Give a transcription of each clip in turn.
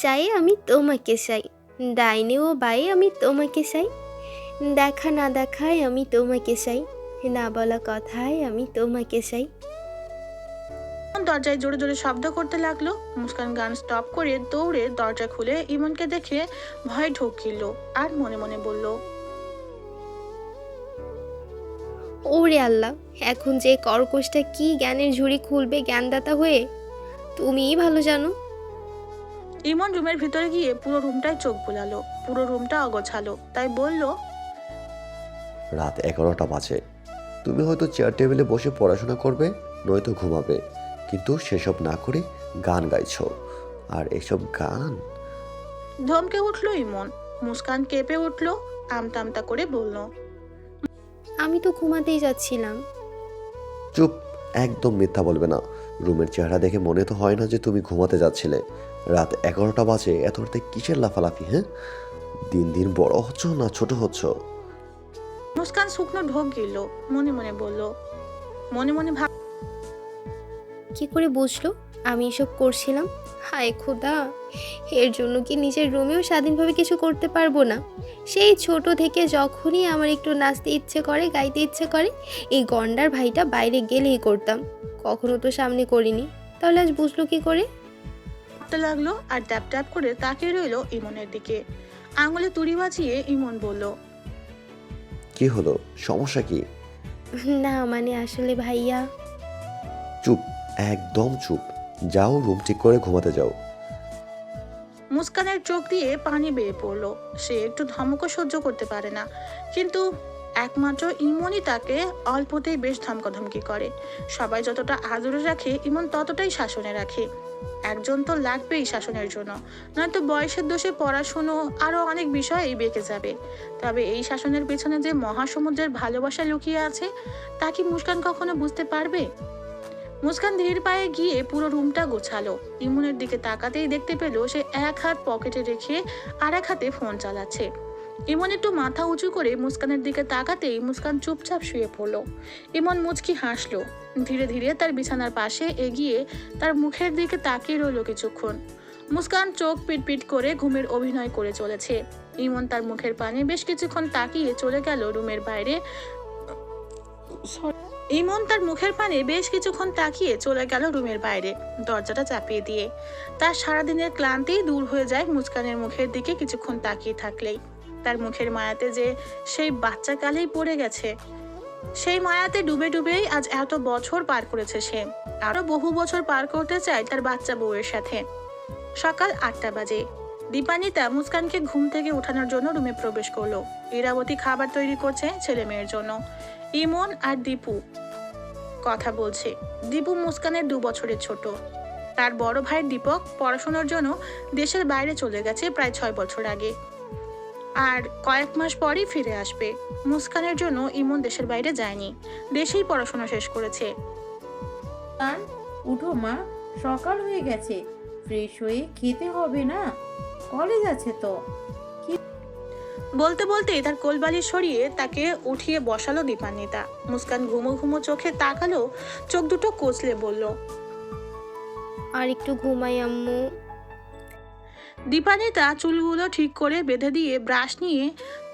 চাই আমি তোমাকে চাই, ডাইনে ও বায়ে আমি তোমাকে চাই, দেখা না দেখায় আমি তোমাকে চাই, না বলা কথায় আমি তোমাকে চাই। দরজায় জোরে জোরে শব্দ করতে লাগলো। মুস্কান গান স্টপ করে দৌড়ে দরজা খুলে ইমনকে দেখে ভয়ে ঢোকিল আর মনে মনে বলল, ওরে আল্লাহ, এখন যে কর্কশটা কি জ্ঞানের ঝুড়ি খুলবে জ্ঞানদাতা হয়ে, তুমিই ভালো জানো। ইমন রুমের ভিতরে গিয়ে পুরো রুমটায় চোখ বুলালো। পুরো রুমটা অগোছালো, তাই বলল, রাত 11টা বাজে। তুমি হয়তো চেয়ার টেবিলে বসে পড়াশোনা করবে, নয়তো ঘুমাবে, কিন্তু সেসব না করে গান গাইছো। আর এসব গান। ধমকে উঠলো ইমন। মুস্কান কেঁপে উঠলো, আমতা আমতা করে বলল, আমি তো ঘুমাতেই যাচ্ছিলাম। চুপ, একদম মিথ্যা বলবে না। রুমের চেহারা দেখে মনে তো হয় না যে তুমি ঘুমাতে যাচ্ছিলে। রাত 11টা বাজে, এত রাতে কিসের লাফালাফি? হ্যাঁ, দিন দিন বড় হচ্ছ না ছোট হচ্ছ? মুস্কান শুকনো ঢোক গিলল, মনে মনে বলল, মনে মনে ভাব, কি করে বুঝলো আমি এসব করছিলাম? হায় খোদা, এর জন্য কি নিজের রুমেও স্বাধীনভাবে কিছু করতে পারবো না? সেই ছোট থেকে যখনই আমার একটু নাচতে ইচ্ছে করে, গাইতে ইচ্ছে করে, এই গন্ডার ভাইটা বাইরে গেলেই করতাম, কখনো তো সামনে করিনি। তাহলে আজ বুঝলো কি করে? ভাবতে লাগলো আর ট্যাপ ট্যাপ করে তাকিয়ে রইলো ইমনের দিকে। আঙুলে তুড়ি বাজিয়ে ইমন বলল, কি হলো, সমস্যা কি? না মানে আসলে ভাইয়া। চুপ, একদম চুপ। যাও, রুম ঠিক করে ঘুমাতে যাও। মুস্কানের চোখ দিয়ে পানি বেয়ে পড়লো। সে একটু ধমকও সহ্য করতে পারে না, কিন্তু একমাত্র ইমনই তাকে অল্পতেই বেশ ধমকাধমকি করে। সবাই যতটা আদরে রাখে, ইমন ততটাই শাসনে রাখে। একজন তো লাগবেই শাসনের জন্য, নয়তো বয়সের দোষে পড়াশুনো আরো অনেক বিষয়েই বেঁকে যাবে। তবে এই শাসনের পেছনে যে মহাসমুদ্রের ভালোবাসা লুকিয়ে আছে, তা কি মুস্কান কখনো বুঝতে পারবে? মুস্কান ধীর পায়ে গিয়ে পুরো রুমটা গোছালো। ইমনের দিকে তাকাতেই দেখতে পেল সে এক হাত পকেটে রেখে আর এক হাতে ফোন চালাচ্ছে। ইমন একটু মাথা উঁচু করে মুস্কানের দিকে তাকাতেই মুস্কান চুপচাপ শুয়ে পড়লো। ইমন মুচকি হাসলো। ধীরে ধীরে তার বিছানার পাশে এগিয়ে তার মুখের দিকে তাকিয়ে রইল কিছুক্ষণ। মুস্কান চোখ পিটপিট করে ঘুমের অভিনয় করে চলেছে। ইমন তার মুখের পানে বেশ কিছুক্ষণ তাকিয়ে চলে গেল রুমের বাইরে। ইমন তার মুখের পানে বেশ কিছুক্ষণ তাকিয়ে চলে গেল রুমের বাইরে, দরজাটা চাপিয়ে দিয়ে। তার সারাদিনের ক্লান্তি দূর হয়ে যায় মুস্কানের মুখের দিকে কিছুক্ষণ তাকিয়ে থাকলেই। তার মুখের মায়াতে যে সেই বাচ্চাকালেই পড়ে গেছে, সেই মায়াতে ডুবে ডুবেই আজ এত বছর পার করেছে সে। আরো বহু বছর পার করতে চায় তার বাচ্চা বউয়ের সাথে। সকাল 8টা বাজে। দীপানিতা মুস্কানকে ঘুম থেকে উঠানোর জন্য রুমে প্রবেশ করলো। ইরাবতী খাবার তৈরি করছে ছেলে মেয়ের জন্য। ইমন আর দীপু কথা বলছে। দীপু মুস্কানের 2 বছরের ছোট। তার বড় ভাই দীপক পড়াশোনার জন্য দেশের বাইরে চলে গেছে প্রায় 6 বছর আগে, আর কয়েক মাস পরই ফিরে আসবে। মুস্কানের জন্য ইমন দেশের বাইরে যায়নি, দেশেই পড়াশোনা শেষ করেছে। কান, উঠো মা, সকাল হয়ে গেছে, ফ্রেশ হয়ে খেতে হবে না, কলেজ আছে তো। বলতে বলতেই তার কোলবালিশ সরিয়ে তাকে উঠিয়ে বসালো দীপান্বিতা। মুস্কান ঘুমো ঘুমো চোখে তাকালো, চোখ দুটো কচলে বলল, আর একটু ঘুমাই আম্মু। দীপান্বিতা চুলগুলো ঠিক করে বেঁধে দিয়ে ব্রাশ নিয়ে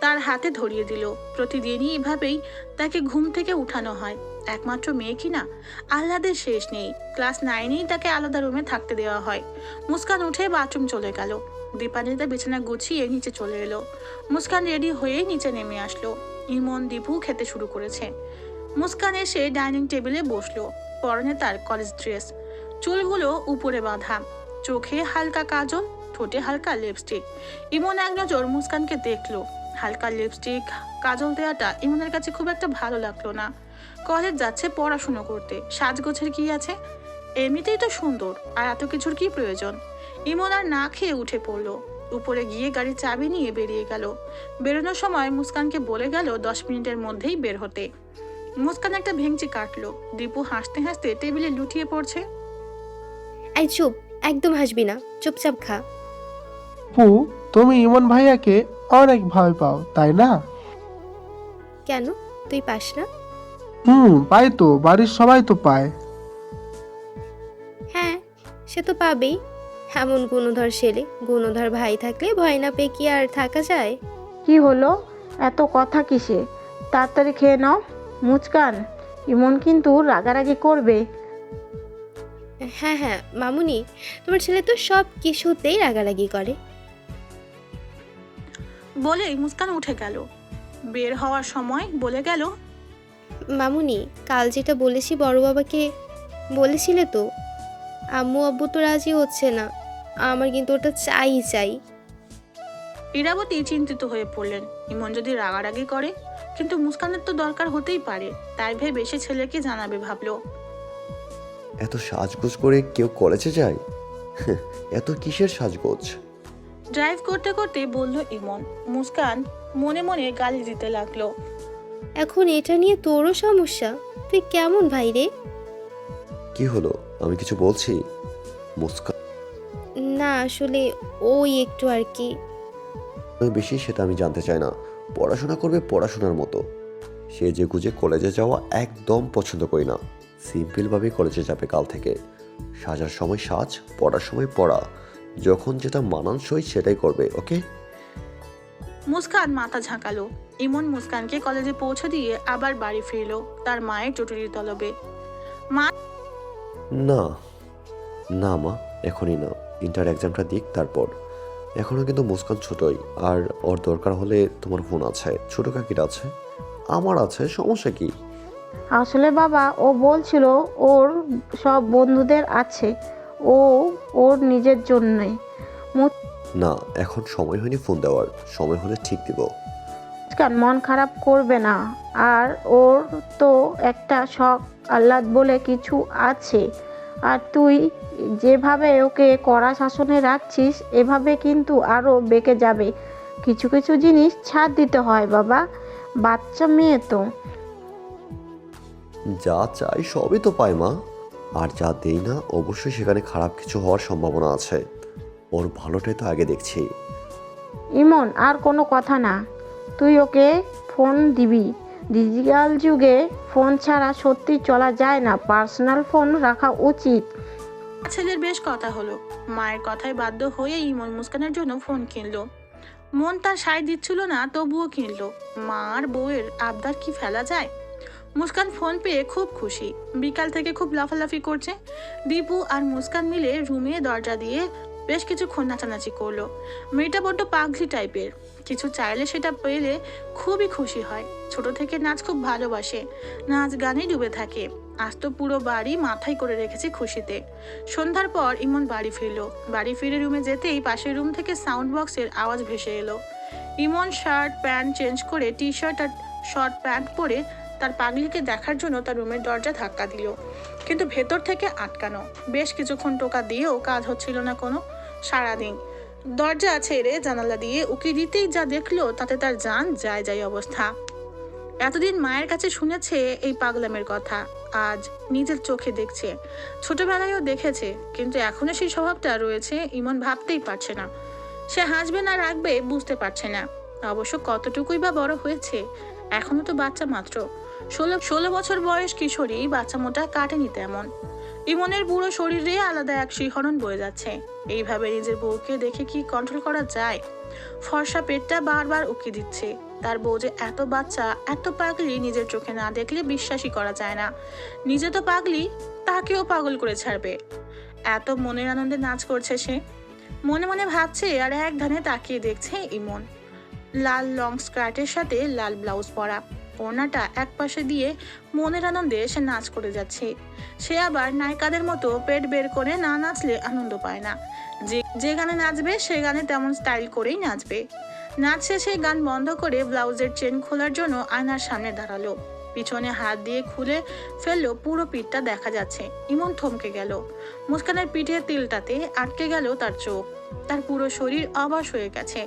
তার হাতে ধরিয়ে দিল। প্রতিদিনই এভাবেই তাকে ঘুম থেকে উঠানো হয়। একমাত্র মেয়ে কিনা, আহ্লাদের শেষ নেই। ক্লাস 9এই তাকে আলাদা রুমে থাকতে দেওয়া হয়। মুস্কান উঠে বাথরুম চলে গেল। দীপান্বিতা বিছানা গুছিয়ে নিচে চলে এলো। মুস্কান রেডি হয়ে নিচে নেমে আসলো। ইমন দীপু খেতে শুরু করেছে। মুস্কান এসে ডাইনিং টেবিলে বসলো। পরনে তার কলেজ ড্রেস, চুলগুলো উপরে বাঁধা, চোখে হালকা কাজল, ঠোঁটে হালকা লিপস্টিক। ইমন এক নজর মুস্কানকে দেখলো। হালকা লিপস্টিক, কাজল দেওয়াটা ইমনের কাছে খুব একটা ভালো লাগলো না। কলেজ যাচ্ছে পড়াশুনো করতে, সাজগোছের কি আছে? এমনিতেই তো সুন্দর, আর এত কিছুর কি প্রয়োজন? ইমন আর না খেয়ে উঠে পড়লো। উপরে গিয়ে গাড়ির চাবি নিয়ে বেরিয়ে গেল। বেরোনোর সময় মুস্কানকে বলে গেল 10 মিনিটের মধ্যেই বের হতে। মুস্কান একটা ভেঙচি কাটলো। দীপু হাসতে হাসতে টেবিলে লুটিয়ে পড়ছে। এই চুপ, একদম হাসবি না, চুপচাপ খা। পু, তুমি ইমন ভাইয়াকে অনেক ভয় পাও তাই না? কেন, তুই পাস না? পাই তো, বাড়ির সবাই তো পায়। হ্যাঁ, সে তো পাবেই, এমন গুণধর ছেলে, গুণধর ভাই থাকলে ভয় না পেয়ে কি আর থাকা যায়? কি হলো, এত কথা কিসে? তাড়াতাড়ি খেয়ে নাও। মুচকান, ইমন কিন্তু রাগারাগি করবে। হ্যাঁ হ্যাঁ মামুনি, তোমার ছেলে তো সব কিছুতেই রাগারাগি করে। বলেই মুস্কান উঠে গেল। বের হওয়ার সময় বলে গেল, মামুনি, কাল যেটা বলেছি বড় বাবাকে বলেছিলে তো? আম্মু আব্বু তো রাজি হচ্ছে না, আমার কিন্তু ওটা চাই চাই। ইরাবতী চিন্তিত হয়ে পড়লেন। ইমন যদি রাগারাগি করে, কিন্তু মুস্কানের তো দরকার হতেই পারে, তাই ভেবে সে ছেলেকে জানাবে ভাবলো। এত সাজগোজ করে কেউ কলেজে যায়? এত কিসের সাজগোজ? ড্রাইভ করতে করতে বলল ইমন। মুস্কান মনে মনে গালি দিতে লাগলো। এখন এটা নিয়ে তোরও সমস্যা? তুই কেমন ভাই রে? কি হলো, আমি কিছু বলছি? মুস্কান না আসলে ওই একটু আর কি। বেশি সেটা আমি জানতে চাই না। পড়াশোনা করবে পড়াশোনার মতো। সে যে গুজে কলেজে যাওয়া একদম পছন্দ করি না। সিম্পলভাবে কলেজে যাবে কাল থেকে। সাজার সময় সাজ, পড়ার সময় পড়া। যখন যেটা মানানসই সেটাই করবে, ওকে? মুস্কান মাথা ঝাঁকালো। ইমন মুস্কানকে কলেজে পৌঁছে দিয়ে আবার বাড়ি ফিরলো তার মায়ের জরুরি তলবে। মা না না মা, এখনই না। ইন্টার এক্সামটা দিক তারপর। এখনও কিন্তু মুস্কান ছোটই। আর ওর দরকার হলে তোমার ফোন আছে, ছোট কাকির আছে, আমার আছে, সমস্যা কি? আসলে বাবা, ও বলছিল ওর সব বন্ধুদের আছে, ও ওর নিজের জন্যে। না, এখন সময় হয়নি ফোন দেওয়ার। সময় হলে ঠিক দিব। মুচকান, মন খারাপ করবে না। আর ওর তো একটা শখ আহ্লাদ বলে কিছু আছে। আর তুই যেভাবে ওকে কড়া শাসনে রাখছিস, এভাবে কিন্তু আরও বেঁকে যাবে। কিছু কিছু জিনিস ছাড় দিতে হয় বাবা, বাচ্চা মেয়ে তো। যা চাই সবই তো পাই মা। আর যা দেই না, অবশ্যই সেখানে খারাপ কিছু হওয়ার সম্ভাবনা আছে। ওর ভালোটাই তো আগে দেখছি। ইমন, আর কোনো কথা না। তুই ওকে ফোন দিবি। ডিজিটাল যুগে ফোন ছাড়া সত্যি চলা যায় না, পার্সোনাল ফোন রাখা উচিত। ছেলের বেশ কথা হলো। মায়ের কথায় বাধ্য হয়ে ইমন মুস্কানের জন্য ফোন কিনলো। মন তার সায় দিচ্ছিল না, তবুও কিনলো। মার বউয়ের আবদার কি ফেলা যায়? মুস্কান ফোন পেয়ে খুব খুশি। বিকাল থেকে খুব লাফালাফি করছে। দীপু আর মুস্কান মিলে রুমে দরজা দিয়ে বেশ কিছুক্ষণ নাচানাচি করলো। মেয়েটা বড্ড পাগলি টাইপের, কিছু চাইলে সেটা পেলে খুবই খুশি হয়। ছোট থেকে নাচ খুব ভালোবাসে, নাচ গানে ডুবে থাকে। আজ তো পুরো বাড়ি মাথায় করে রেখেছে খুশিতে। সন্ধ্যার পর ইমন বাড়ি ফিরলো। বাড়ি ফিরে রুমে যেতেই পাশের রুম থেকে সাউন্ড বক্সের আওয়াজ ভেসে এলো। ইমন শার্ট প্যান্ট চেঞ্জ করে টি শার্ট আর শর্ট প্যান্ট পরে তার পাগলিকে দেখার জন্য তার রুমের দরজা ধাক্কা দিল, কিন্তু ভেতর থেকে আটকানো। বেশ কিছুক্ষণ টোকা দিয়েও কাজ হচ্ছিল না কোনো। সারাদিন দরজা ছেড়ে জানালা দিয়ে উকি দিতেই যা দেখলো, তাতে তার জান যায় যায় অবস্থা। এতদিন মায়ের কাছে শুনেছে এই পাগলামের কথা, আজ নিজের চোখে দেখছে। ছোটবেলায়ও দেখেছে, কিন্তু এখনো সেই স্বভাবটা রয়েছে ইমন ভাবতেই পারছে না। সে হাসবে না রাখবে বুঝতে পারছে না। অবশ্য কতটুকুই বা বড় হয়েছে, এখনো তো বাচ্চা মাত্র। 16 বছর বয়স কিশোরী, বাচ্চা মোটা কাটেনি তেমন। ইমনের বুড়ো শরীরে আলাদা এক শিহরণ বয়ে যাচ্ছে। এইভাবে নিজের বউকে দেখে কি কন্ট্রোল করা যায়? ফর্সা পেটটা বারবার উকি দিচ্ছে। তার বউ যে এত বাচ্চা, এত পাগলি, নিজের চোখে না দেখলে বিশ্বাসই করা যায় না। নিজে তো পাগলি, তাকেও পাগল করে ছাড়বে। এত মনের আনন্দে নাচ করছে সে। মনে মনে ভাবছে আর এক ধানে তাকিয়ে দেখছে ইমন। লাল লং স্কার্টের সাথে লাল ব্লাউজ পরা, ওড়নাটা এক পাশে দিয়ে মনের আনন্দে সে নাচ করে যাচ্ছে। সে আবার নায়িকাদের মতো পেট বের করে না নাচলে আনন্দ পায় না। যে গানে নাচবে সে গানে তেমন স্টাইল করেই নাচবে। নাচ শেষে গান বন্ধ করে ব্লাউজের চেন খোলার জন্য আয়নার সামনে দাঁড়ালো। পিছনে হাত দিয়ে খুলে ফেললো, পুরো পিঠটা দেখা যাচ্ছে। ইমন থমকে গেল। মুস্কানের পিঠের তিলটাতে আটকে গেল তার চোখ। তার পুরো শরীর অবশ হয়ে গেছে।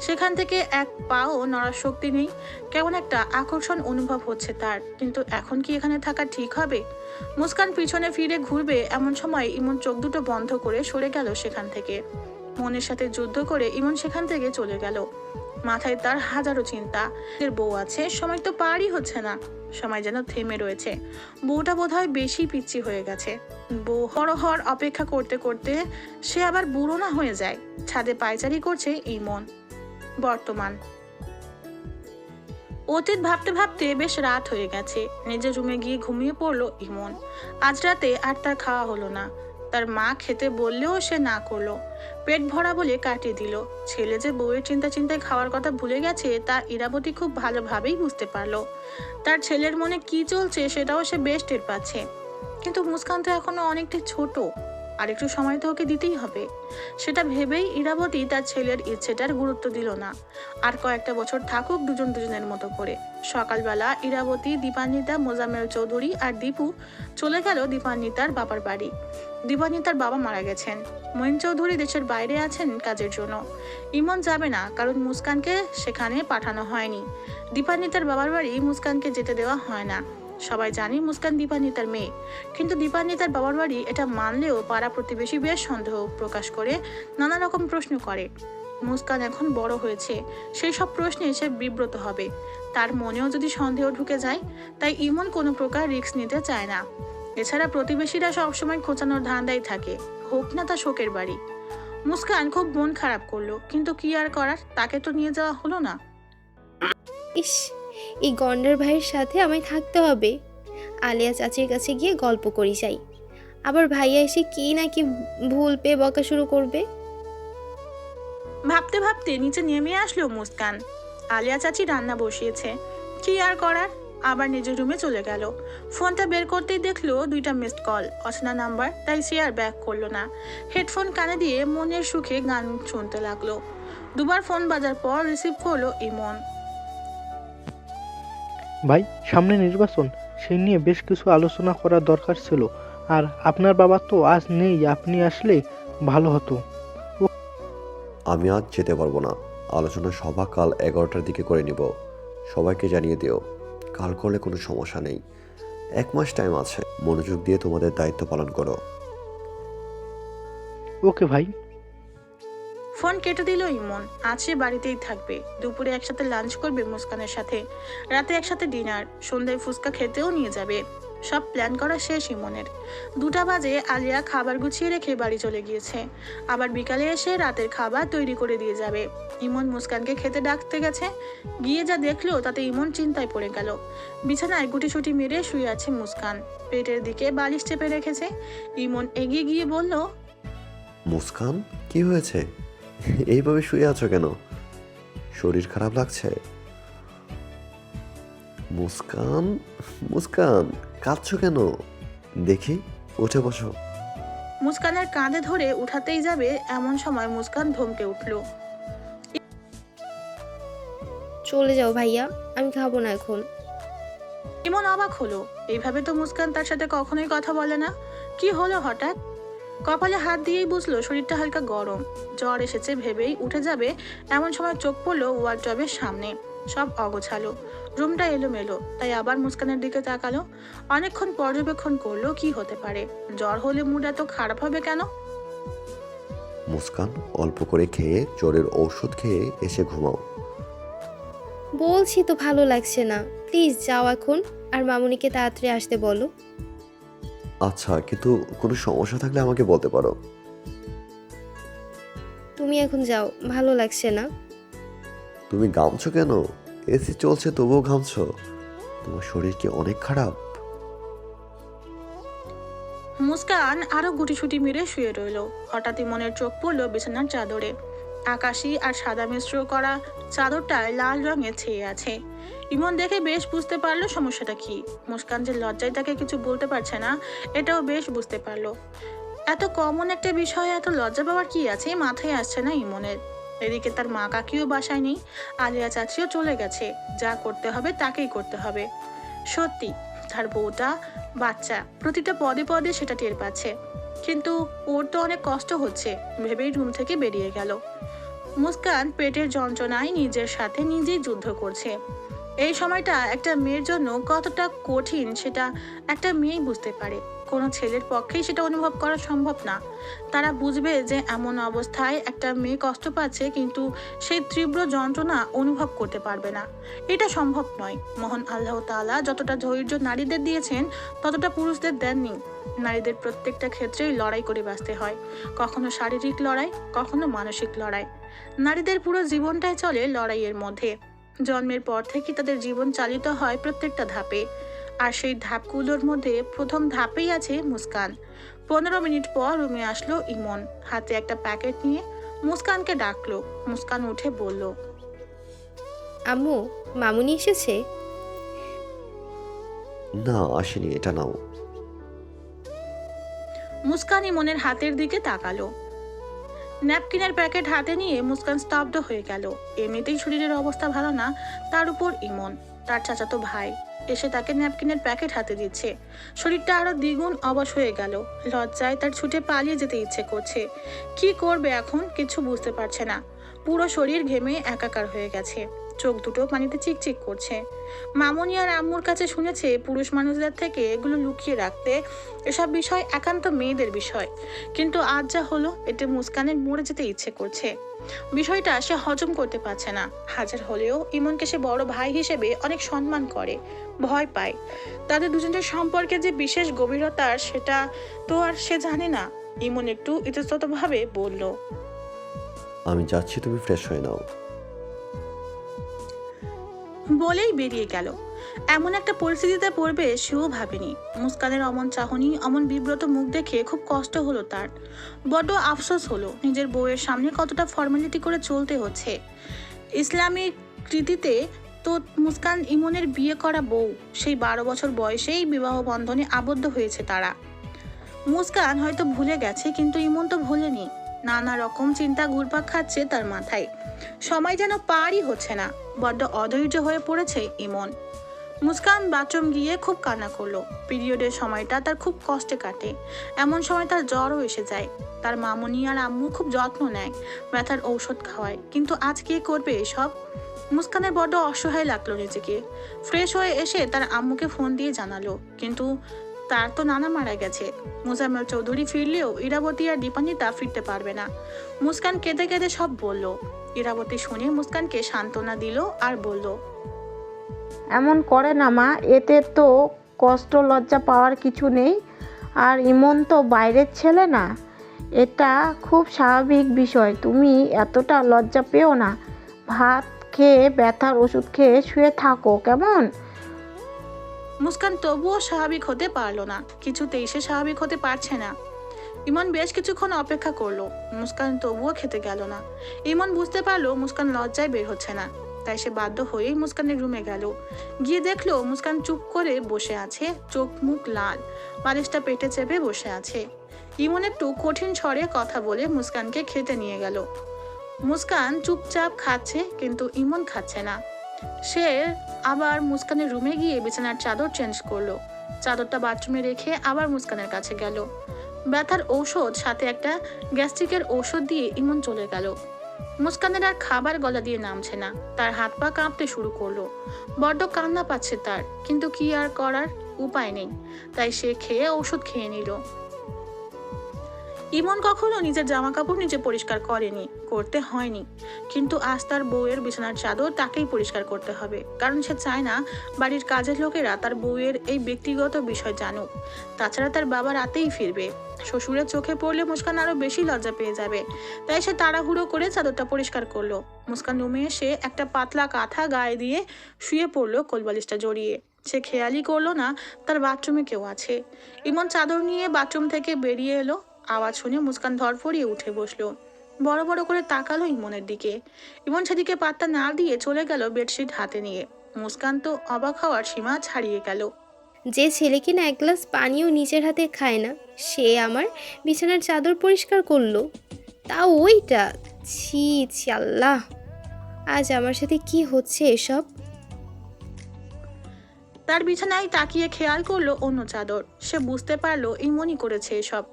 সেখান থেকে এক পাও নড়ার শক্তি নেই। কেমন একটা আকর্ষণ অনুভব হচ্ছে তার, কিন্তু এখন কি এখানে থাকা ঠিক হবে? মুস্কান পিছনে ফিরে ঘুরবে এমন সময় ইমন চোখ দুটো বন্ধ করে সরে গেল সেখান থেকে। মনের সাথে যুদ্ধ করে ইমন সেখান থেকে চলে গেল। মাথায় তার হাজারো চিন্তা। এর বউ আছে, সময় তো পারই হচ্ছে না, সময় যেন থেমে রয়েছে। বউটা বোধহয় বেশি পিচ্ছি হয়ে গেছে। বউ হরহর অপেক্ষা করতে করতে সে আবার বুড়ো না হয়ে যায়। ছাদে পায়চারি করছে ইমন। বর্তমান অতীত ভাবতে ভাবতে বেশ রাত হয়ে গেছে। নিজের রুমে গিয়ে ঘুমিয়ে পড়লো ইমন। আজ রাতে আর তার খাওয়া হলো না। তার মা খেতে বললেও সে না করলো। পেট ভরা বলে কাটিয়ে দিল। ছেলে যে বউয়ের চিন্তায় খাওয়ার কথা ভুলে গেছে তা ইরাবতী খুব ভালোভাবেই বুঝতে পারলো। তার ছেলের মনে কি চলছে সেটাও সে বেশ টের পাচ্ছে। কিন্তু মুস্কান তো এখনো অনেকটা ছোট, আর একটু সময় তো ওকে দিতেই হবে। সেটা ভেবেই ইরাবতী তার ছেলের ইচ্ছেটার গুরুত্ব দিল না। আর কয়েকটা বছর থাকুক দুজন দুজনের মতো করে। সকালবেলা ইরাবতী, দীপান্বিতা, মোজাম্মেল চৌধুরী আর দীপু চলে গেল দীপান্বিতার বাবার বাড়ি। দীপান্বিতার বাবা মারা গেছেন। মঈন চৌধুরী দেশের বাইরে আছেন কাজের জন্য। ইমন যাবে না, কারণ মুস্কানকে সেখানে পাঠানো হয়নি। দীপান্বিতার বাবার বাড়ি মুস্কানকে যেতে দেওয়া হয় না। সবাই জানি মুস্কান দীপান্বিতার মেয়ে, কিন্তু দীপান্বিতার বাবার বাড়ি এটা মানলেও পাড়া প্রতিবেশী বেশ সন্দেহ প্রকাশ করে, নানা রকম প্রশ্ন করে। মুস্কান এখন বড় হয়েছে, সেই সব প্রশ্নে সে বিব্রত হবে। তার মনেও যদি সন্দেহ ঢুকে যায়, তাই ইমন কোনো প্রকার রিস্ক নিতে চায় না। এছাড়া প্রতিবেশীরা সবসময় খোঁচানোর ধান্দায় থাকে, হোক না তা শোকের বাড়ি। মুস্কান খুব মন খারাপ করলো, কিন্তু কি আর করার, তাকে তো নিয়ে যাওয়া হলো না। ইস, এই গন্ডার ভাইয়ের সাথে আমায় থাকতে হবে। আলিয়া চাচির কাছে গিয়ে গল্প করি যাই, আবার ভাইয়া এসে কি নাকি ভুল পেয়ে বকা শুরু করবে। ভাবতে ভাবতে নিচে নেমে আসলো মুস্কান। আলিয়া চাচি রান্না বসিয়েছে, কি আর করার, আবার নিজের রুমে চলে গেল। ফোনটা বের করতেই দেখলো 2টা মিসড কল, অচেনা নাম্বার, তাই সে আর ব্যাক করলো না। হেডফোন কানে দিয়ে মনের সুখে গান শুনতে লাগলো। দুবার ফোন বাজার পর রিসিভ করলো ইমন। ভাই, সামনে নির্বাচন, সেই নিয়ে বেশ কিছু আলোচনা করার দরকার ছিল। আর আপনার বাবা তো আজ নেই, আপনি আসলে ভালো হতো। আমি আজ যেতে পারবো না। আলোচনা সভা কাল 11টার দিকে করে নিব। সবাইকে জানিয়ে দিও। কাল করলে কোনো সমস্যা নেই। 1 মাস টাইম আছে। মনোযোগ দিয়ে তোমাদের দায়িত্ব পালন করো। ওকে ভাই। ফোন কেটে দিল ইমন। আজ সে বাড়িতেই থাকবে। দুপুরে একসাথে লাঞ্চ করবে মুস্কানের সাথে, রাতে একসাথে ডিনার, সন্ধ্যায় ফুচকা খেতেও নিয়ে যাবে। সব প্ল্যান করা শেষ ইমনের। 2টা বাজে আলিয়া খাবার গুছিয়ে রেখে বাড়ি চলে গিয়েছে। আবার বিকালে এসে রাতের খাবার তৈরি করে দিয়ে যাবে। ইমন মুস্কানকে খেতে ডাকতে গেছে। গিয়ে যা দেখলো তাতে ইমন চিন্তায় পড়ে গেল। বিছানায় গুটিসুটি মেরে শুয়ে আছে মুস্কান, পেটের দিকে বালিশ চেপে রেখেছে। ইমন এগিয়ে গিয়ে বলল, মুস্কান, কি হয়েছে? এইভাবে শুয়ে আছো কেন? শরীর খারাপ লাগছে? মুস্কান, মুস্কান, কাঁদছো কেন? দেখি, উঠে বসো। মুস্কানের কাঁধে ধরে উঠাতেই যাবে, এমন সময় মুস্কান ধমকে উঠল। চলে যাও ভাইয়া, আমি খাবো না এখন। ইমন অবাক হলো। এইভাবে তো মুস্কান তার সাথে কখনোই কথা বলে না। কি হলো হঠাৎ? কপালে হাত দিয়েই বুঝলো শরীরটা হালকা গরম, জ্বর এসেছে ভেবেই উঠে যাবে, এমন সময় চোখ পড়লো ওয়ার্ডরোবের সামনে। সব অগোছালো, রুমটা এলোমেলো, তাই আবার মুস্কানের দিকে তাকালো। অনেকক্ষণ পর্যবেক্ষণ করলো কি হতে পারে। জ্বর হলে মুড এত খারাপ হবে কেন? মুস্কান, অল্প করে খেয়ে জ্বরের ঔষধ খেয়ে এসে ঘুমাও। বলছি তো ভালো লাগছে না, প্লিজ যাও এখন, আর মামুনিকে তাড়াতাড়ি আসতে বলো। আচ্ছা, কিন্তু কোনো সমস্যা থাকলে আমাকে বলতে পারো। তুমি এখন যাও, ভালো লাগছে না। তুমি ঘামছো কেন? এসি চলছে তবুও ঘামছো? তোমার শরীর কি অনেক খারাপ? মুস্কান আরো গুটিসুটি মেরে শুয়ে রইল। হঠাৎই মনের চোখ পড়লো বিছানার চাদরে। আকাশি আর সাদা মিশ্র করা চাদরটায় লাল রঙে ছেয়ে আছে। ইমন দেখে বেশ বুঝতে পারলো সমস্যাটা কি। মুস্কান যে লজ্জায় তাকে কিছু বলতে পারছে না, এটাও বেশ বুঝতে পারলো। এত কমন একটা বিষয়ে এত লজ্জা পাওয়ার কি আছে, মাথায় আসছে না ইমনের। এদিকে তার মা কাকিও বাসায় নেই, আলিয়া চাচিও চলে গেছে। যা করতে হবে তাকেই করতে হবে। সত্যি তার বউটা, বাচ্চা, প্রতিটা পদে পদে সেটা টের পাচ্ছে। কিন্তু ওর তো অনেক কষ্ট হচ্ছে ভেবেই রুম থেকে বেরিয়ে গেল। মুস্কান পেটের যন্ত্রণায় নিজের সাথে নিজেই যুদ্ধ করছে। এই সময়টা একটা মেয়ের জন্য কতটা কঠিন সেটা একটা মেয়েই বুঝতে পারে। কোনো ছেলের পক্ষেই সেটা অনুভব করা সম্ভব না। তারা বুঝবে যে এমন অবস্থায় একটা মেয়ে কষ্ট পাচ্ছে, কিন্তু সেই তীব্র যন্ত্রণা অনুভব করতে পারবে না। এটা সম্ভব নয়। মহান আল্লাহ তাআলা যতটা ধৈর্য নারীদের দিয়েছেন ততটা পুরুষদের দেননি। নারীদের প্রত্যেকটা ক্ষেত্রেই লড়াই করে বাঁচতে হয়, কখনো শারীরিক লড়াই, কখনো মানসিক লড়াই। নারীদের পুরো জীবনটাই চলে লড়াইয়ের মধ্যে। জন্মের পর থেকে তাদের জীবন চালিত হয় প্রত্যেকটা ধাপে, আর সেই ধাপগুলোর মধ্যে প্রথম ধাপেই আছে মুস্কান। 15 মিনিট পর রুমে আসলো ইমন, হাতে একটা প্যাকেট নিয়ে মুস্কানকে ডাকলো। মুস্কান উঠে বলল, আম্মু, মামুনি এসেছে? না আসেনি, এটা নাও। মুস্কান ইমনের হাতের দিকে তাকালো। ন্যাপকিনের প্যাকেট হাতে নিয়ে মুস্কান স্তব্ধ হয়ে গেল। এমনিতেই শরীরের অবস্থা ভালো না, তার উপর ইমন, তার চাচাতো ভাই, এসে তাকে ন্যাপকিনের প্যাকেট হাতে দিচ্ছে। শরীরটা আরো দ্বিগুণ অবশ হয়ে গেল। লজ্জায় তার ছুটে পালিয়ে যেতে ইচ্ছে করছে। কি করবে এখন কিছু বুঝতে পারছে না। পুরো শরীর ঘেমে একাকার হয়ে গেছে, চোখ দুটো পানিতে চিকচিক করছে। মামুনি আর আম্মুর কাছে শুনেছে পুরুষ মানুষদের থেকে এগুলো লুকিয়ে রাখতে, এসব বিষয় একান্ত মেয়েদের বিষয়। কিন্তু আজ যা হলো, এতে মুস্কানের মরে যেতে ইচ্ছে করছে। বিষয়টা সে হজম করতে পারছে না। হাজার হলেও ইমনকে সে বড় ভাই হিসেবে অনেক সম্মান করে, ভয় পায়। তাদের দুজনের সম্পর্কে যে বিশেষ গভীরতার সেটা তো আর সে জানে না। ইমন একটু ইতস্ততভাবে বলল, আমি যাচ্ছি, তুমি ফ্রেশ হয়ে নাও। বলেই বেরিয়ে গেল। এমন একটা পরিস্থিতিতে পড়বে সেও ভাবেনি। মুস্কানের অমন চাহনি, অমন বিব্রত মুখ দেখে খুব কষ্ট হলো তার। বড্ড আফসোস হলো নিজের বউয়ের সামনে কতটা ফর্মালিটি করে চলতে হচ্ছে। ইসলামিক রীতিতে তো মুস্কান ইমনের বিয়ে করা বউ, সেই 12 বছর বয়সেই বিবাহ বন্ধনে আবদ্ধ হয়েছে তারা। মুস্কান হয়তো ভুলে গেছে, কিন্তু ইমন তো ভোলেনি। নানা রকম চিন্তা ঘুরপাক খাচ্ছে তার মাথায়। সময় যেন পারই হচ্ছে না। বড্ড অধৈর্য হয়ে পড়েছে ইমন। মুস্কান বাথরুম গিয়ে খুব কান্না করলো। পিরিয়ডের সময়টা তার খুব কষ্টে কাটে। এমন সময় তার জ্বরও এসে যায়। তার মামুনি আর আম্মু খুব যত্ন নেয়, ব্যথার ঔষধ খাওয়ায়। কিন্তু আজ কে করবে এসব? মুস্কানের বড্ড অসহায় লাগলো নিজেকে। ফ্রেশ হয়ে এসে তার আম্মুকে ফোন দিয়ে জানালো, কিন্তু তার তো নানা মারা গেছে। মোজাম্মেল চৌধুরী ফিরলেও ইরাবতী আর দীপান্বিতা ফিরতে পারবে না। মুস্কান কেঁদে কেঁদে সব বলল। ইরাবতী শুনে মুস্কানকে সান্ত্বনা দিল আর বলল, এমন করে না মা, এতে তো কষ্ট লজ্জা পাওয়ার কিছু নেই। আর ইমন তো বাইরের ছেলে না, এটা খুব স্বাভাবিক বিষয়। তুমি এতটা লজ্জা পেও না। ভাত খেয়ে ব্যথার ওষুধ খেয়ে শুয়ে থাকো কেমন? মুস্কান তবুও স্বাভাবিক হতে পারলো না। কিছুতেই সে স্বাভাবিক হতে পারছে না। ইমন বেশ কিছুক্ষণ অপেক্ষা করলো। মুস্কান তবুও খেতে গেল না। ইমন বুঝতে পারলো মুস্কান লজ্জায় বের হচ্ছে না, তাই সে বাধ্য হয়েই মুস্কানের রুমে গেল। গিয়ে দেখলো মুস্কান চুপ করে বসে আছে, চোখ মুখ লাল, বালিশটা পেটে চেপে বসে আছে। ইমন একটু কঠিন স্বরে কথা বলে মুস্কানকে খেতে নিয়ে গেল। মুস্কান চুপচাপ খাচ্ছে, কিন্তু ইমন খাচ্ছে না। সে আবার মুস্কানের রুমে গিয়ে বিছানার চাদর চেঞ্জ করলো। চাদরটা বাথরুমে রেখে আবার মুস্কানের কাছে গেল। ব্যথার ঔষধ সাথে একটা গ্যাস্ট্রিকের ঔষধ দিয়ে ইমন চলে গেল। মুস্কানের আর খাবার গলা দিয়ে নামছে না। তার হাত পা কাঁপতে শুরু করলো। বড্ড কান্না পাচ্ছে তার, কিন্তু কি আর করার, উপায় নেই। তাই সে খেয়ে ওষুধ খেয়ে নিল। ইমন কখনো নিজের জামা কাপড় নিজে পরিষ্কার করেনি, করতে হয়নি। কিন্তু আজ তার বউয়ের বিছানার চাদর তাকেই পরিষ্কার করতে হবে, কারণ সে চায় না বাড়ির কাজের লোকেরা তার বউয়ের এই ব্যক্তিগত বিষয় জানুক। তাছাড়া তার বাবা রাতেই ফিরবে। শ্বশুরের চোখে পড়লে মুস্কান আরো বেশি লজ্জা পেয়ে যাবে। তাই সে তাড়াহুড়ো করে চাদরটা পরিষ্কার করলো। মুস্কান রুমে এসে একটা পাতলা কাঁথা গায়ে দিয়ে শুয়ে পড়লো কোলবালিশটা জড়িয়ে। সে খেয়ালই করলো না তার বাথরুমে কেউ আছে। ইমন চাদর নিয়ে বাথরুম থেকে বেরিয়ে এলো। আওয়াজ শুনে মুস্কান ধরফড়িয়ে উঠে বসলো। বড় বড় করে তাকালো ইমনের দিকে। ইমন সেদিকে পাত্তা না দিয়ে চলে গেল বেডশিট হাতে নিয়ে। মুস্কান তো অবাক হওয়ার সীমা ছাড়িয়ে গেল। যে ছেলে কিনা এক গ্লাস পানিও নিজের হাতে খায় না, সে আমার বিছানার চাদর পরিষ্কার করলো, তাও ওইটা! ছি ছি আল্লাহ, আজ আমার সাথে কি হচ্ছে এসব? তার বিছানায় তাকিয়ে খেয়াল করলো অন্য চাদর। সে বুঝতে পারলো ইমনই করেছে এসব।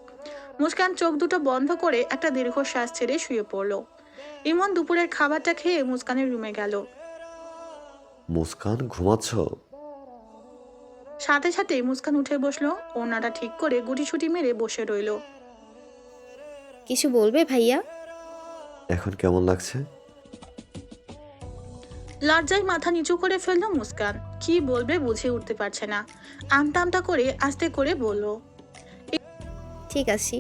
মুস্কান চোখ দুটো বন্ধ করে একটা দীর্ঘশ্বাস ছেড়ে শুয়ে পড়লো। ইমন দুপুরের খাবারটা খেয়ে মুস্কানের রুমে গেল। মুস্কান, ঘুমাচ্ছ? সাথে সাথে মুস্কান উঠে বসলো, ওনাটা ঠিক করে গুটিসুটি মেরে বসে রইল। কিছু বলবে ভাইয়া? এখন কেমন লাগছে? লজ্জায় মাথা নিচু করে ফেললো মুস্কান। কি বলবে বুঝে উঠতে পারছে না। আমতা আমতা করে আস্তে করে বলল। ঠিক আছি।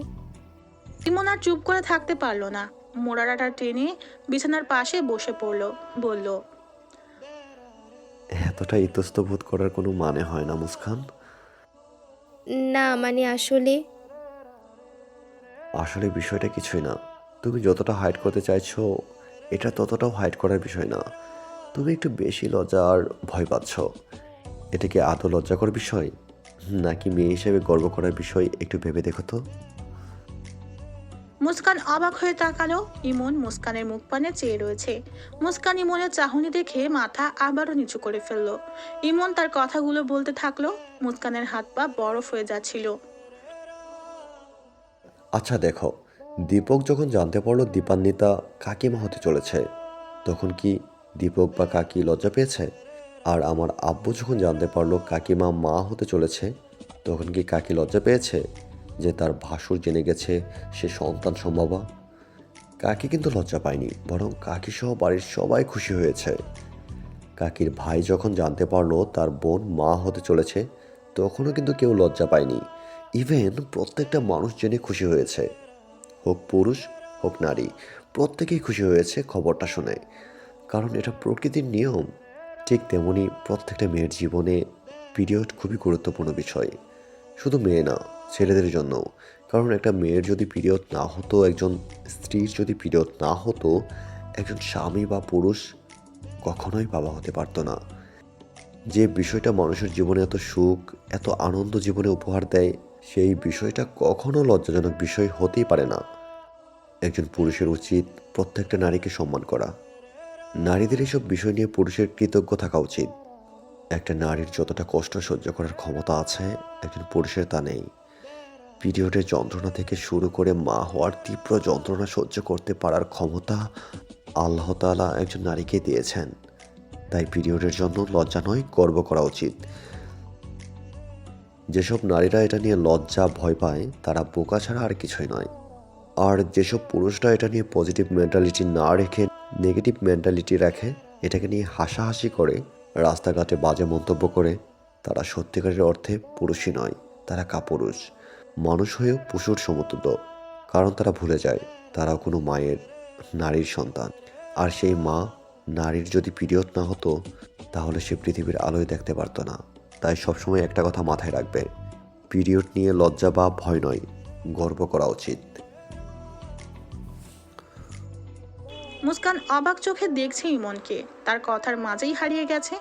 ইমন আর চুপ করে থাকতে পারলো না, মোড়াটা টেনে বিছানার পাশে বসে পড়লো, বলল। এতটা ইতস্তত করার কোনো মানে হয় না মুস্কান। না মানে আসলে আসলে বিষয়টা কিছুই না। তুমি যতটা হাইড করতে চাইছো এটা ততটাও হাইড করার বিষয় না। তুমি একটু বেশি লজ্জা আর ভয় পাচ্ছ। এটা কি আদৌ লজ্জাকর বিষয় নাকি মেয়ে হিসেবে গর্ব করার বিষয় একটু ভেবে দেখো তো। মুস্কান অবাক হয়ে তাকালো। ইমন মুস্কানের মুখ পানে চেয়ে রয়েছে। মুস্কান ইমনের চাহনি দেখে মাথা আবারও নিচু করে ফেললো। ইমন তার কথাগুলো বলতে থাকলো। মুস্কানের হাত পা বরফ হয়ে যাচ্ছিল। আচ্ছা দেখো, দীপক যখন জানতে পারলো দীপান্বিতা কাকিমা হতে চলেছে তখন কি দীপক বা কাকি লজ্জা পেয়েছে? আর আমার আব্বু যখন জানতে পারলো কাকিমা মা হতে চলেছে তখন কি কাকি লজ্জা পেয়েছে যে তার ভাসুর জেনে গেছে সে সন্তান সম্ভবা? কাকি কিন্তু লজ্জা পায়নি, বরং কাকি সহ বাড়ির সবাই খুশি হয়েছে। কাকির ভাই যখন জানতে পারলো তার বোন মা হতে চলেছে তখনও কিন্তু কেউ লজ্জা পায়নি। ইভেন প্রত্যেকটা মানুষ জেনে খুশি হয়েছে, হোক পুরুষ হোক নারী, প্রত্যেকেই খুশি হয়েছে খবরটা শুনে, কারণ এটা প্রকৃতির নিয়ম। ঠিক তেমনি প্রত্যেকটা মেয়ের জীবনে পিরিয়ড খুবই গুরুত্বপূর্ণ বিষয়, শুধু মেয়ে না ছেলেদের জন্যও। কারণ একটা মেয়ের যদি পিরিয়ড না হতো, একজন স্ত্রীর যদি পিরিয়ড না হতো, একজন স্বামী বা পুরুষ কখনোই বাবা হতে পারতো না। যে বিষয়টা মানুষের জীবনে এত সুখ এত আনন্দ জীবনে উপহার দেয় সেই বিষয়টা কখনো লজ্জাজনক বিষয় হতেই পারে না। একজন পুরুষের উচিত প্রত্যেকটা নারীকে সম্মান করা। নারীদের এসব বিষয় নিয়ে পুরুষের কৃতজ্ঞ থাকা উচিত। একটা নারীর যতটা কষ্ট সহ্য করার ক্ষমতা আছে একজন পুরুষের তা নেই। পিরিয়ডের যন্ত্রণা থেকে শুরু করে মা হওয়ার তীব্র যন্ত্রণা সহ্য করতে পারার ক্ষমতা আল্লাহ তাআলা একজন নারীকে দিয়েছেন। তাই পিরিয়ডের জন্য লজ্জা নয়, গর্ব করা উচিত। যেসব নারীরা এটা নিয়ে লজ্জা ভয় পায় তারা বোকা ছাড়া আর কিছুই নয়। আর যেসব পুরুষরা এটা নিয়ে পজিটিভ মেন্টালিটি না রেখে নেগেটিভ মেন্টালিটি রাখে, এটাকে নিয়ে হাসাহাসি করে, রাস্তাঘাটে বাজে মন্তব্য করে, তারা সত্যিকারের অর্থে পুরুষই নয়, তারা কাপুরুষ। মানুষ হয়েও পশুর সমতুল্য, কারণ তারা ভুলে যায় তারাও কোনো মায়ের নারীর সন্তান। আর সেই মা নারীর যদি পিরিয়ড না হতো তাহলে সে পৃথিবীর আলোয় দেখতে পারতো না। তাই সবসময় একটা কথা মাথায় রাখবে, পিরিয়ড নিয়ে লজ্জা বা ভয় নয়, গর্ব করা উচিত। মুস্কান অবাক চোখে দেখছে ইমনকে, তার কথার মাঝেই হারিয়ে গেছে।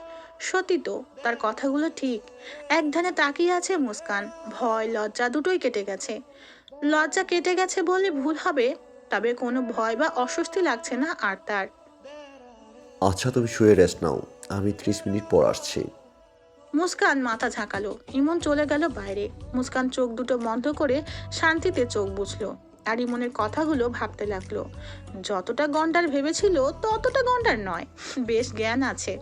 সত্যি তো, তার কথাগুলো ঠিক। এক ধ্যানে তাকিয়ে আছে মুস্কান। ভয় লজ্জা দুটোই কেটে গেছে। লজ্জা কেটে গেছে বলে ভুল হবে, তবে কোনো ভয় বা অস্বস্তি লাগছে না আর তার। আচ্ছা তুমি শুয়ে রেস্ট নাও, আমি 30 মিনিট পর আসছি। মুস্কান মাথা ঝাঁকালো। ইমন চলে গেল বাইরে। মুস্কান চোখ দুটো বন্ধ করে শান্তিতে চোখ বুঝলো আর ইমনের কথাগুলো ভাবতে লাগলো। যতটা গন্ডার ভেবেছিল ততটা গন্ডার নয়, বেশ জ্ঞান আছে,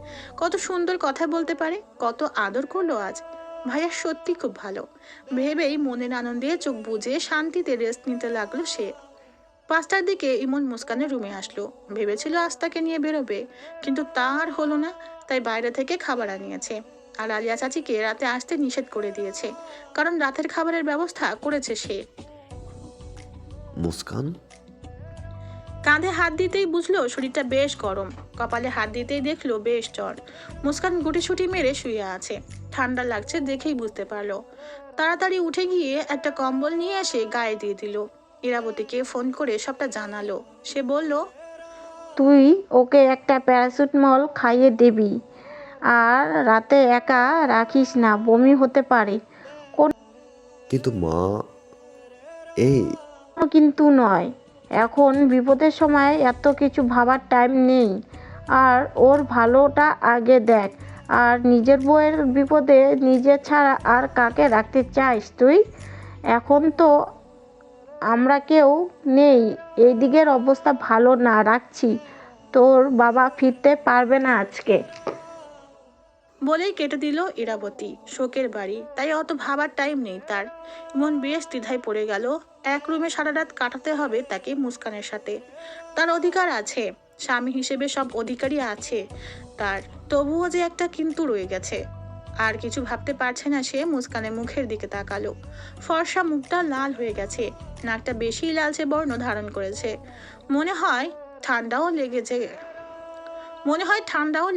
কত সুন্দর কথা বলতে পারে, কত আদর করলো আজ। ভাইয়া সত্যি খুব ভালো ভেবেই মনের আনন্দে চোখ বুজে শান্তিতে রেস্ট নিতে লাগলো সে। 5টার দিকে ইমন মুস্কানের রুমে আসলো। ভেবেছিল আজ তাকে নিয়ে বেরোবে, কিন্তু তার হলো না। তাই বাইরে থেকে খাবার আনিয়েছে। আর আলিয়া চাচিকে রাতে আসতে নিষেধ করে দিয়েছে, কারণ রাতের খাবারের ব্যবস্থা করেছে সে। মুস্কান, কাঁধে হাত দিতেই বুঝলো শরীরটা বেশ গরম। কপালে হাত দিতেই দেখলো বেশ জ্বর। মুস্কান গুটিসুটি মেরে শুয়ে আছে। ঠান্ডা লাগছে দেখেই বুঝতে পারলো। তাড়াতাড়ি উঠে গিয়ে একটা কম্বল নিয়ে এসে গায়ে দিয়ে দিল। ইরাবতীকে ফোন করে সবটা জানালো। সে বলল, তুই ওকে একটা প্যারাসিটামল খাইয়ে দিবি, আর রাতে একা রাখিস না, বমি হতে পারে। কিন্তু মা, এই কোনো কিন্তু নয়, এখন বিপদের সময় এত কিছু ভাবার টাইম নেই। আর ওর ভালোটা আগে দেখ। আর নিজের বউয়ের বিপদে নিজে ছাড়া আর কাকে রাখতে চাইস তুই? এখন তো আমরা কেউ নেই, এই দিকের অবস্থা ভালো না, রাখছি। তোর বাবা ফিরতে পারবে না আজকে। বলেই কেটে দিল ইরাবতী। শোকের বাড়ি, তাই অত ভাবার টাইম নেই তার। ইমন বেশ দ্বিধায় পড়ে গেল। এক রুমে সারা রাত কাটাতে হবে তাকে মুস্কানের সাথে। তার অধিকার আছে, স্বামী হিসেবে সব অধিকারই আছে তার, তবুও যে একটা কিন্তু রয়ে গেছে। আর কিছু ভাবতে পারছে না সে। মুস্কানের মুখের দিকে তাকালো। ফর্সা মুখটা লাল হয়ে গেছে, নাকটা বেশি লালচে বর্ণ ধারণ করেছে। মনে হয় ঠান্ডাও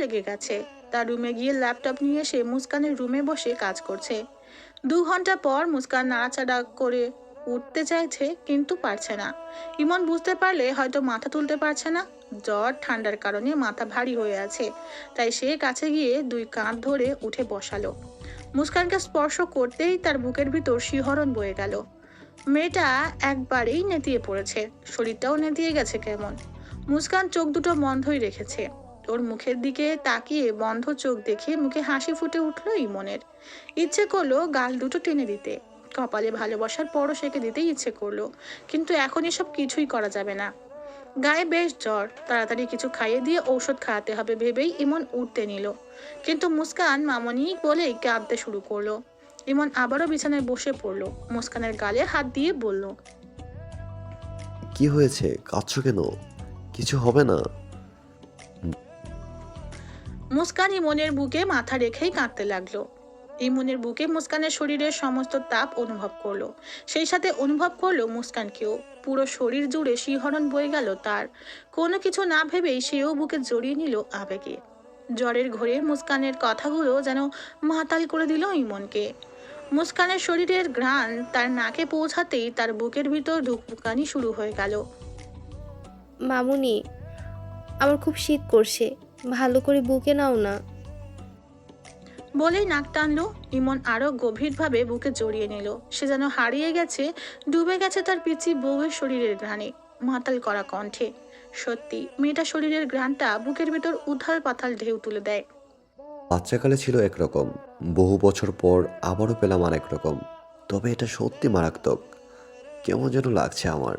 লেগে গেছে। তার রুমে গিয়ে ল্যাপটপ নিয়ে এসে মুস্কানের রুমে বসে কাজ করছে। 2 ঘন্টা পর মুস্কান নাড়াচাড়া করে উঠতে চাইছে, কিন্তু পারছে না। ইমন বুঝতে পারলে হয়তো মাথা তুলতে পারছে না। জ্বর ঠান্ডার কারণে মাথা ভারী হয়ে আছে, তাই সে কাছে গিয়ে 2 কাঁধ ধরে উঠে বসালো। মুস্কানকে স্পর্শ করতেই তার বুকের ভিতর শিহরণ বয়ে গেল। মেয়েটা একবারেই নেতিয়ে পড়েছে, শরীরটাও নেতিয়ে গেছে কেমন। মুস্কান চোখ দুটো বন্ধই রেখেছে। ওর মুখের দিকে তাকিয়ে বন্ধ চোখ দেখে মুখে হাসি ফুটে উঠল ইমনের। ইচ্ছে করলো গাল দুটো টেনে দিতে, কপালে ভালোবাসার পরশ এঁকে দিতেই ইচ্ছে করলো, কিন্তু এখন এসব কিছুই করা যাবে না। গায়ে বেশ জ্বর, তাড়াতাড়ি কিছু খাইয়ে দিয়ে ঔষধ খাওয়াতে হবে ভেবেই ইমন উঠতে নিল, কিন্তু মুস্কান মামনি বলেই কাঁদতে শুরু করলো। ইমন আবারও বিছানায় বসে পড়লো, মুস্কানের গালে হাত দিয়ে বলল, কি হয়েছে, কাঁদছো কেন? কিছু হবে না। মুস্কান ইমনের বুকে মাথা রেখেই কাঁদতে লাগলো। ইমনের বুকে মুস্কানের শরীরের সমস্ত তাপ অনুভব করলো, সেই সাথে অনুভব করলো মুস্কানকেও। পুরো শরীর জুড়ে শিহরণ বয়ে গেল তার। কোনো কিছু না ভেবেই সেও বুকে জড়িয়ে নিল আবেগে। জ্বরের ঘোরে মুস্কানের কথাগুলো যেন মাতাল করে দিল ইমনকে। মুস্কানের শরীরের ঘ্রাণ তার নাকে পৌঁছাতেই তার বুকের ভিতর ধুকপুকানি শুরু হয়ে গেল। মামুনি, আমার খুব শীত করছে, ভালো করে বুকে নাও না। বলেই নাক টানলো। ইমন আরো গভীরভাবে বুকে জড়িয়ে নিল। সে যেন হারিয়ে গেছে, ডুবে গেছে তার পিচি বউয়ের শরীরের ঘ্রাণে। মাতাল করা কণ্ঠে, সত্যি মেয়েটা শরীরের ঘ্রাণটা বুকের ভিতর উথাল পাথাল ঢেউ তুলে দেয়। বাচ্চাকালে ছিল একরকম, বহু বছর পর আবারও পেলাম আরেক রকম। তবে এটা সত্যি মারাত্মক। কেমন যেন লাগছে আমার।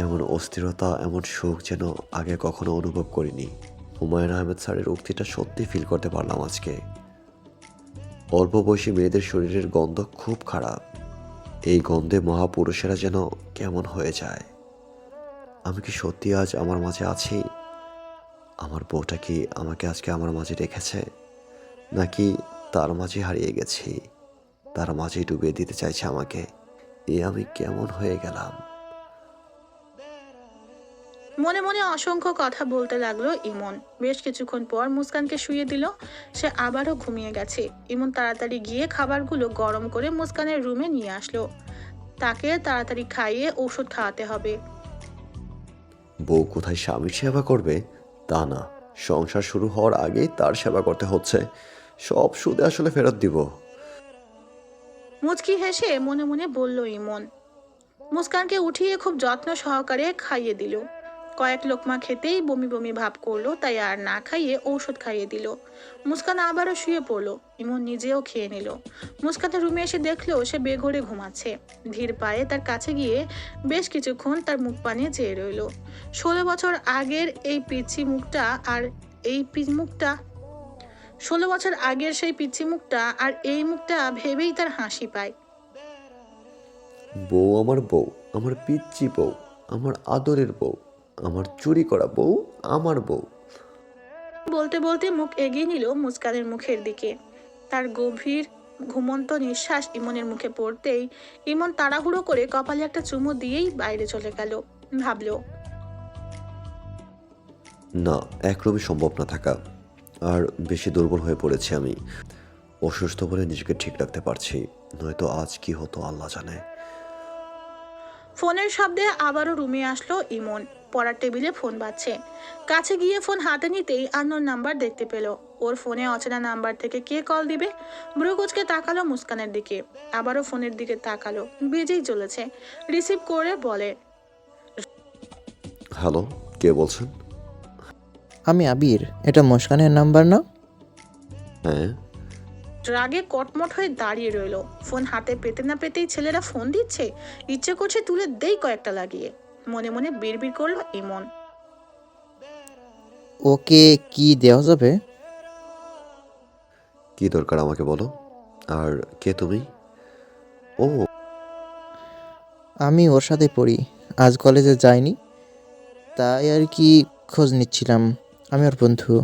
এমন অস্থিরতা, এমন সুখ যেন আগে কখনো অনুভব করিনি। হুমায়ুন আহমেদ স্যারের উক্তিটা সত্যি ফিল করতে পারলাম আজকে। অল্প বয়সী মেয়েদের শরীরের গন্ধ খুব খারাপ। এই গন্ধে মহাপুরুষেরা যেন কেমন হয়ে যায়। আমি কি সত্যি আজ আমার মাঝে আছি? আমার বউটা কি আমাকে আজকে আমার মাঝে রেখেছে, নাকি তার মাঝে হারিয়ে গেছি, তার মাঝে ডুবিয়ে দিতে চাইছে আমাকে? আমি কেমন হয়ে গেলাম? মনে মনে অসংখ্য কথা বলতে লাগলো ইমন। বেশ কিছুক্ষণ পর মুস্কানকে শুইয়ে দিল। সে আবারও ঘুমিয়ে গেছে। ইমন তাড়াতাড়ি গিয়ে খাবারগুলো গরম করে মুস্কানের রুমে নিয়ে আসলো। তাকে তাড়াতাড়ি খাইয়ে ওষুধ খাওয়াতে হবে। বউ কোথায় স্বামীর সেবা করবে তা না, সংসার শুরু হওয়ার আগেই তার সেবা করতে হচ্ছে। সব সুদে আসলে ফেরত দিব। মুচকি হেসে মনে মনে বলল ইমন। মুস্কানকে উঠিয়ে খুব যত্ন সহকারে খাইয়ে দিল। কয়েক লোকমা খেতেই বমি বমি ভাব করলো, তাই আর না খাইয়ে ঔষধ খাইয়ে দিল। মুস্কান আবারও শুয়ে পড়লো। ইমন নিজেও খেয়ে নিল। মুস্কানের রুমে এসে দেখলো সে বেঘরে ঘুমাচ্ছে। ধীর পায়ে তার কাছে গিয়ে বেশ কিছুক্ষণ তার মুখ পানে চেয়ে রইল। 16 বছর আগের এই পিচ্ছি মুখটা আর এই মুখটা 16 বছর আগের সেই পিচ্ছি মুখটা আর এই মুখটা ভেবেই তার হাসি পায়। বউ আমার বউ, আমার পিচ্চি বউ, আমার আদরের বউ, আমার চুরি করা বউ, আমার বউ। বলতে বলতে মুখ এগিয়ে নিল মুস্কানের মুখের দিকে। তার গভীর ঘুমন্ত নিঃশ্বাস ইমনের মুখে পড়তেই ইমন তাড়াহুড়ো করে কপালে একটা চুমু দিয়েই বাইরে চলে গেল। ভাবলো, না, একরকমই সম্ভব না থাকা। আর বেশি দুর্বল হয়ে পড়েছি আমি। অসুস্থ বলে নিজেকে ঠিক রাখতে পারছি, নয়তো আজ কি হতো আল্লাহ জানে। ফোনের শব্দে আবারও রুমে আসলো ইমন। পড়ার টেবিলে ফোন বাজছে। কাছে গিয়ে ফোন হাতে নিতেই আননোন নাম্বার দেখতে পেল। ওর ফোনে অচেনা নাম্বার থেকে কে কল দিবে? ভ্রুকুচকে তাকালো মুস্কানের দিকে। আবারও ফোনের দিকে তাকালো, বেজেই চলেছে। রিসিভ করে বলে, হ্যালো, কে বলছেন? আমি আবির, এটা মুস্কানের নাম্বার না? হ্যাঁ। রাগে কটমট হয়ে দাঁড়িয়ে রইল। ফোন হাতে পেতে না পেতেই ছেলেরা ফোন দিচ্ছে, ইচ্ছে করছে তুলে দেই কয়েকটা লাগিয়ে। মনে মনে বিড়বিড় করলো ইমন। ওকে কি দেওয়া যাবে? কি দরকার আমাকে বলো। আর কে তুমি? ও, আমি ওর সাথে পড়ি, আজ কলেজে যাইনি, তাই আর কি খোঁজ নিচ্ছিলাম। আমি ওর বন্ধু।